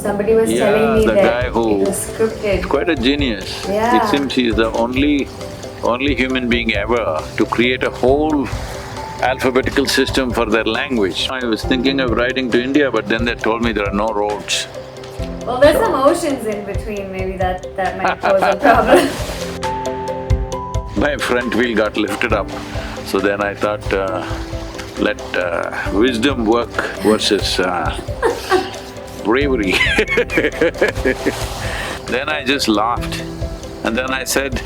Somebody was telling me the that guy who… it was scripted. Quite a genius. Yeah. It seems he's the only human being ever to create a whole alphabetical system for their language. I was thinking of writing to India, but then they told me there are no roads. Well, there's some oceans in between, maybe that might pose a problem. My front wheel got lifted up, so then I thought, let wisdom work versus bravery. Then I just laughed, and then I said,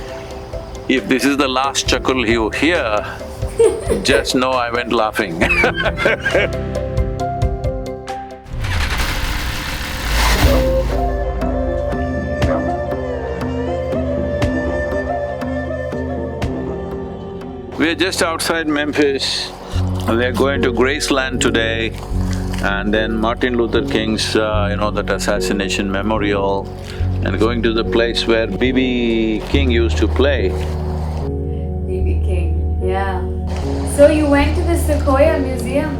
if this is the last chuckle you hear, just know I went laughing. We are just outside Memphis. We are going to Graceland today, and then Martin Luther King's, that assassination memorial, and going to the place where B.B. King used to play. B.B. King, yeah. So you went to the Sequoia Museum.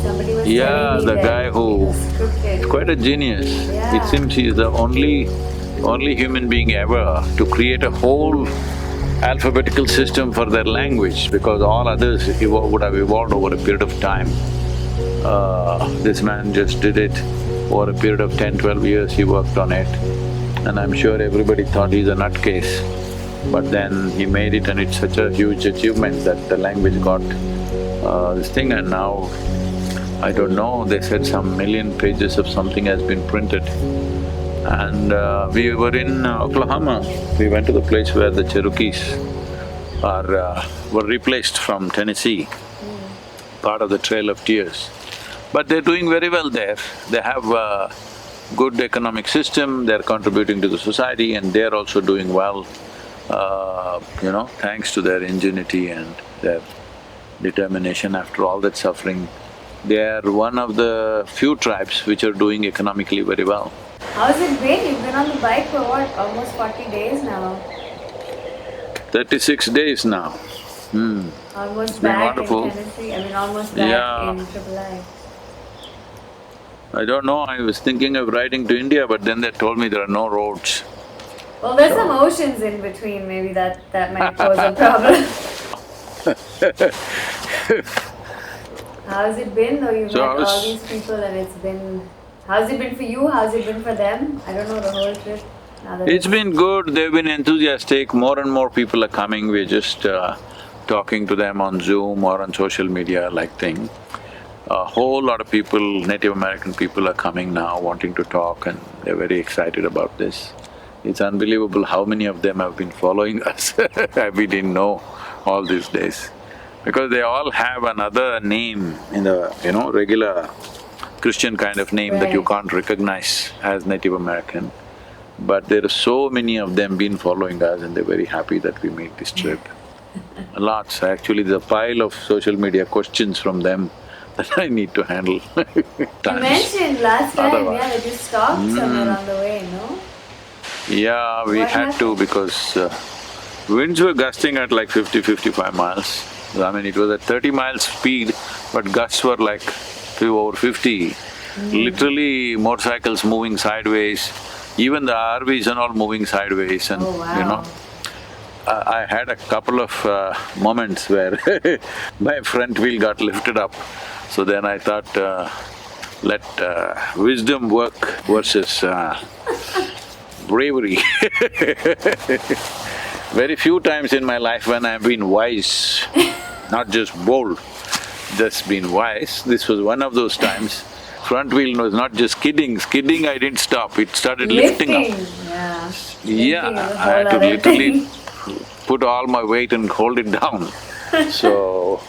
Somebody was telling me the that guy who… it was scripted. Quite a genius. Yeah. It seems he's the only human being ever to create a whole alphabetical system for their language, because all others would have evolved over a period of time. This man just did it over a period of 10-12 years. He worked on it, and I'm sure everybody thought he's a nutcase. But then he made it, and it's such a huge achievement that the language got this thing, and now, I don't know, they said some million pages of something has been printed. And we were in Oklahoma. We went to the place where the Cherokees were replaced from Tennessee, part of the Trail of Tears. But they're doing very well there. They have a good economic system, they're contributing to the society, and they're also doing well, thanks to their ingenuity and their determination after all that suffering. They are one of the few tribes which are doing economically very well. How's it been? You've been on the bike for what, almost 40 days now? 36 days now. Almost It's been back wonderful. in Tennessee, almost back Yeah. in III. I don't know, I was thinking of writing to India, but then they told me there are no roads. Well, there's some oceans in between, maybe that might pose a problem. How's it been though? You've So I met was… all these people and it's been… How's it been for you? How's it been for them? I don't know the whole trip. Now that It's been good, they've been enthusiastic, more and more people are coming, we're just talking to them on Zoom or on social media like thing. A whole lot of people, Native American people are coming now wanting to talk, and they're very excited about this. It's unbelievable how many of them have been following us we didn't know all these days. Because they all have another name in the, regular Christian kind of name that you Right. can't recognize as Native American. But there are so many of them been following us, and they're very happy that we made this trip. Lots, actually there's a pile of social media questions from them that I need to handle You times. mentioned last time, Otherwise. yeah, that you stopped somewhere on the way, no? Yeah, we What had to, because winds were gusting at like 50-55 miles. I mean, it was at 30 miles speed, but gusts were like over 50. Literally motorcycles moving sideways, even the RVs and all moving sideways, and Oh, wow. I had a couple of moments where my front wheel got lifted up. So then I thought, let wisdom work versus bravery. Very few times in my life when I've been wise, not just bold, just been wise. This was one of those times. Front wheel was not just skidding, I didn't stop, it started lifting up. Yeah. Yeah, Lifting is a I had to whole other literally thing. put all my weight and hold it down. So,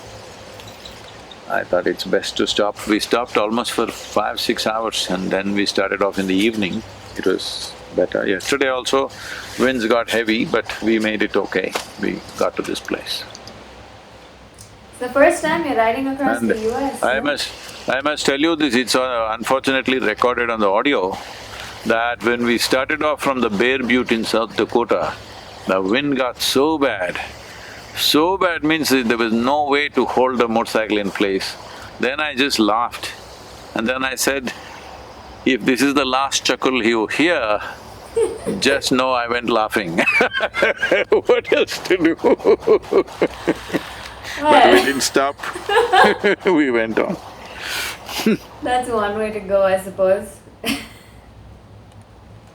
I thought it's best to stop. We stopped almost for 5-6 hours, and then we started off in the evening. It was better. Yesterday also, winds got heavy, but we made it okay. We got to this place. It's the first time you're riding across And the US, I no? must tell you this, it's unfortunately recorded on the audio, that when we started off from the Bear Butte in South Dakota, the wind got so bad means that there was no way to hold the motorcycle in place. Then I just laughed, and then I said, If this is the last chuckle you hear, just know I went laughing. What else to do? But we didn't stop. We went on. That's one way to go, I suppose.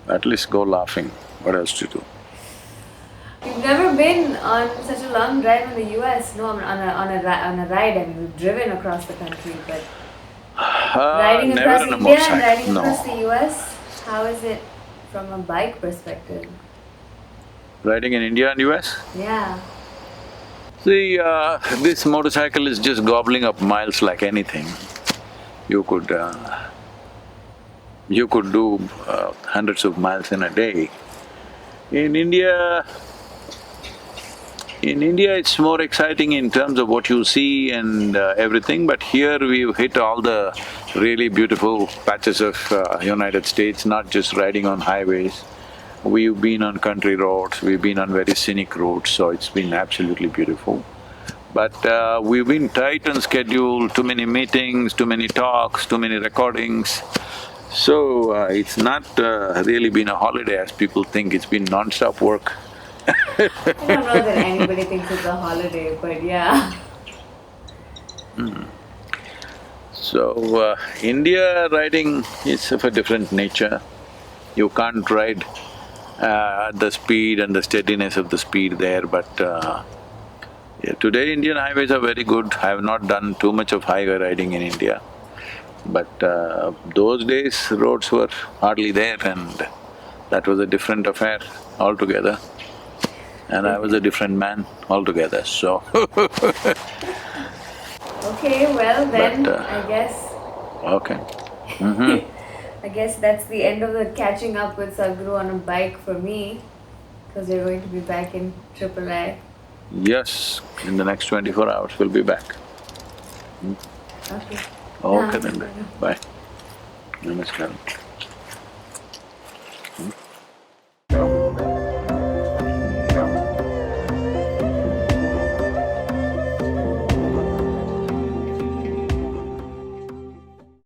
At least go laughing. What else to do? You've never been on such a long drive in the US? No, on a ride. I mean, we've driven across the country, but riding never across on a India and motorcycle, riding no. across the US, how is it from a bike perspective? Riding in India and US? Yeah. See, this motorcycle is just gobbling up miles like anything. You could do hundreds of miles in a day. In India, it's more exciting in terms of what you see and everything, but here we've hit all the really beautiful patches of United States, not just riding on highways. We've been on country roads, we've been on very scenic roads, so it's been absolutely beautiful. But we've been tight on schedule, too many meetings, too many talks, too many recordings. So it's not really been a holiday as people think, it's been non-stop work. I don't know that anybody thinks it's a holiday, but yeah. So India riding is of a different nature. You can't ride at the speed and the steadiness of the speed there, but yeah, today Indian highways are very good. I have not done too much of highway riding in India. But those days roads were hardly there and that was a different affair altogether. And I was a different man altogether, so Okay, well then, But, I guess… okay. I guess that's the end of the catching up with Sadhguru on a bike for me, because we're going to be back in AAA. Yes, in the next 24 hours we'll be back. Okay. Okay then, bye. Namaskaram.